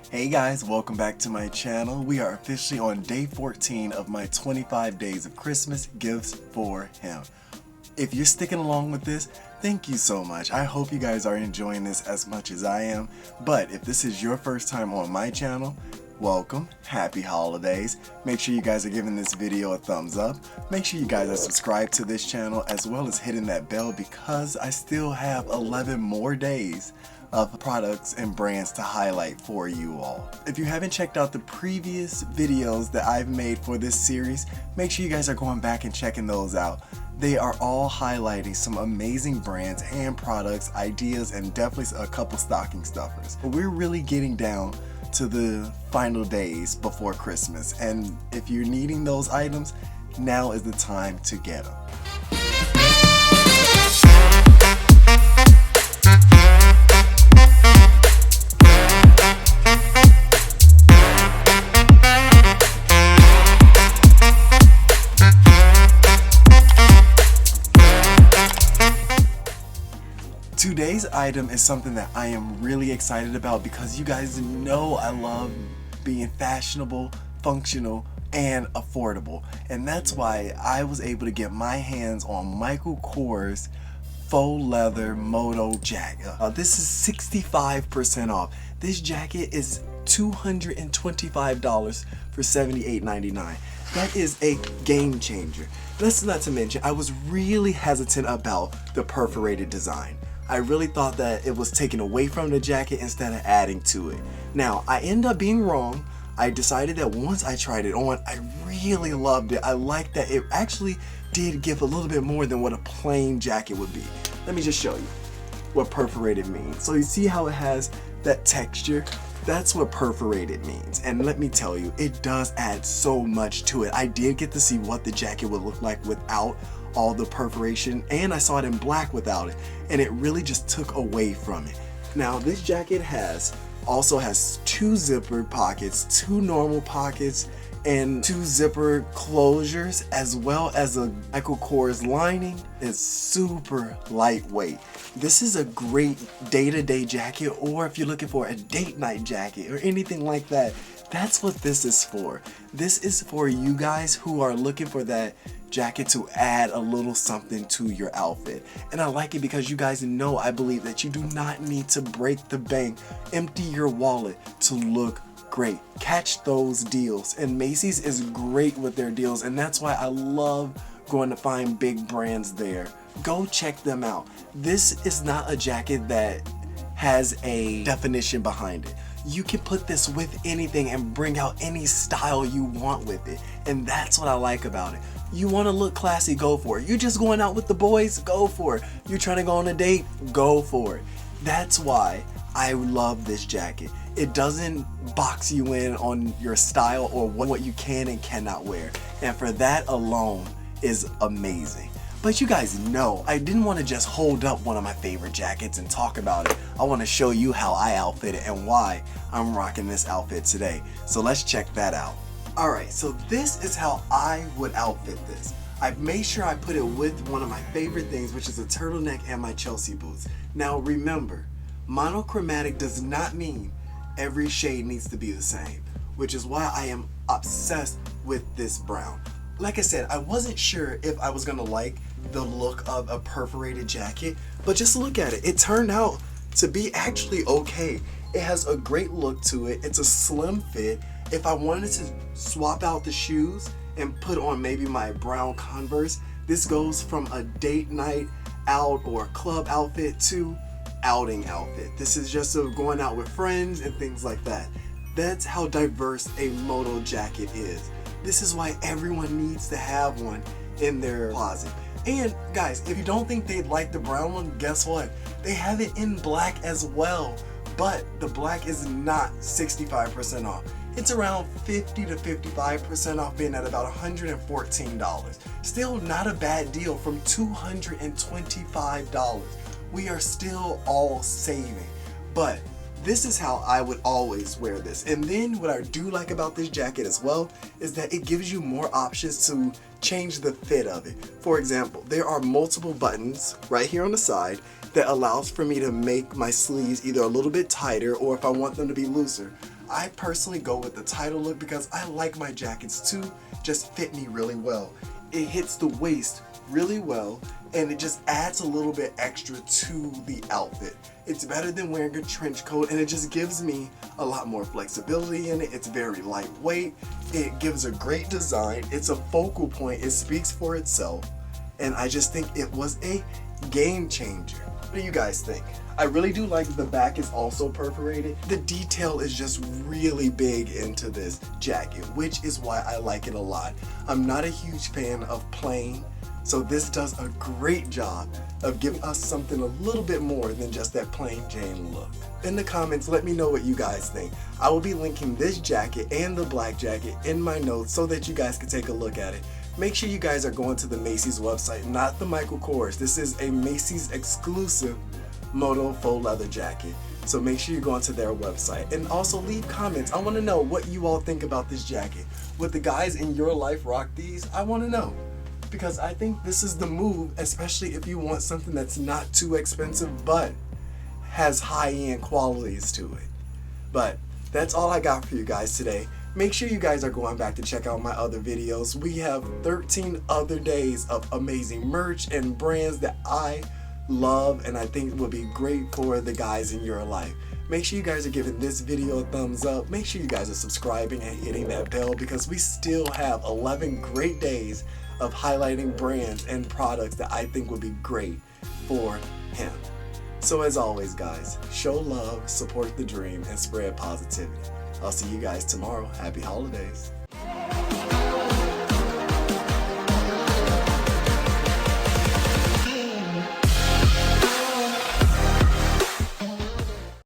Hey guys, welcome back to my channel. We are officially on day 14 of my 25 days of Christmas gifts for him. If you're sticking along with this, thank you so much. I hope you guys are enjoying this as much as I am. But if this is your first time on my channel, welcome, happy holidays. Make sure you guys are giving this video a thumbs up. Make sure you guys are subscribed to this channel as well as hitting that bell because I still have 11 more days of products and brands to highlight for you all. If you haven't checked out the previous videos that I've made for this series, make sure you guys are going back and checking those out. They are all highlighting some amazing brands and products, ideas, and definitely a couple stocking stuffers. But we're really getting down to the final days before Christmas, and if you're needing those items, now is the time to get them. Today's item is something that I am really excited about because you guys know I love being fashionable, functional, and affordable. And that's why I was able to get my hands on Michael Kors faux leather moto jacket. This is 65% off. This jacket is $225 for $78.99. That is a game changer. That's not to mention, I was really hesitant about the perforated design. I really thought that it was taken away from the jacket instead of adding to it. Now, I ended up being wrong. I decided that once I tried it on, I really loved it. I liked that it actually did give a little bit more than what a plain jacket would be. Let me just show you what perforated means. So you see how it has that texture? That's what perforated means. And let me tell you, it does add so much to it. I did get to see what the jacket would look like without all the perforation, and I saw it in black without it, and it really just took away from it. Now this jacket also has two zipper pockets, two normal pockets, and two zipper closures, as well as a Michael Kors lining. It's super lightweight. This is a great day-to-day jacket, or if you're looking for a date night jacket or anything like that, that's what this is for. This is for you guys who are looking for that jacket to add a little something to your outfit. And I like it because you guys know I believe that you do not need to break the bank, empty your wallet to look great. Catch those deals, and Macy's is great with their deals, and that's why I love going to find big brands there. Go check them out. This is not a jacket that has a definition behind it. You can put this with anything and bring out any style you want with it, and that's what I like about it. You want to look classy, go for it. You're just going out with the boys, go for it. You're trying to go on a date, go for it. That's why I love this jacket. It doesn't box you in on your style or what you can and cannot wear, and for that alone is amazing. But you guys know, I didn't want to just hold up one of my favorite jackets and talk about it. I want to show you how I outfit it and why I'm rocking this outfit today. So let's check that out. Alright, so this is how I would outfit this. I made sure I put it with one of my favorite things, which is a turtleneck and my Chelsea boots. Now remember, monochromatic does not mean every shade needs to be the same, which is why I am obsessed with this brown. Like I said, I wasn't sure if I was gonna like the look of a perforated jacket, but just look at it. It turned out to be actually okay. It has a great look to it. It's a slim fit. If I wanted to swap out the shoes and put on maybe my brown Converse, this goes from a date night out or club outfit to outing outfit. This is just going out with friends and things like that. That's how diverse a moto jacket is. This is why everyone needs to have one in their closet. And guys, if you don't think they'd like the brown one, guess what? They have it in black as well. But the black is not 65% off. It's around 50 to 55% off, being at about $114. Still not a bad deal from $225. We are still all saving. But this is how I would always wear this. And then what I do like about this jacket as well is that it gives you more options to change the fit of it. For example, there are multiple buttons right here on the side that allows for me to make my sleeves either a little bit tighter, or if I want them to be looser, I personally go with the title look because I like my jackets to just fit me really well. It hits the waist really well, and it just adds a little bit extra to the outfit. It's better than wearing a trench coat, and it just gives me a lot more flexibility in it. It's very lightweight. It gives a great design. It's a focal point. It speaks for itself. And I just think it was a game changer. What do you guys think? I really do like the back is also perforated. The detail is just really big into this jacket, which is why I like it a lot. I'm not a huge fan of plain, so this does a great job of giving us something a little bit more than just that plain Jane look. In the comments, let me know what you guys think. I will be linking this jacket and the black jacket in my notes so that you guys can take a look at it. Make sure you guys are going to the Macy's website, not the Michael Kors. This is a Macy's exclusive Moto faux leather jacket. So make sure you go onto their website and also leave comments. I want to know what you all think about this jacket. Would the guys in your life rock these? I want to know, because I think this is the move, especially if you want something that's not too expensive but has high-end qualities to it. But that's all I got for you guys today. Make sure you guys are going back to check out my other videos. We have 13 other days of amazing merch and brands that I love and I think will be great for the guys in your life. Make sure you guys are giving this video a thumbs up. Make sure you guys are subscribing and hitting that bell, because we still have 11 great days of highlighting brands and products that I think will be great for him. So as always, guys, show love, support the dream, and spread positivity. I'll see you guys tomorrow. Happy holidays.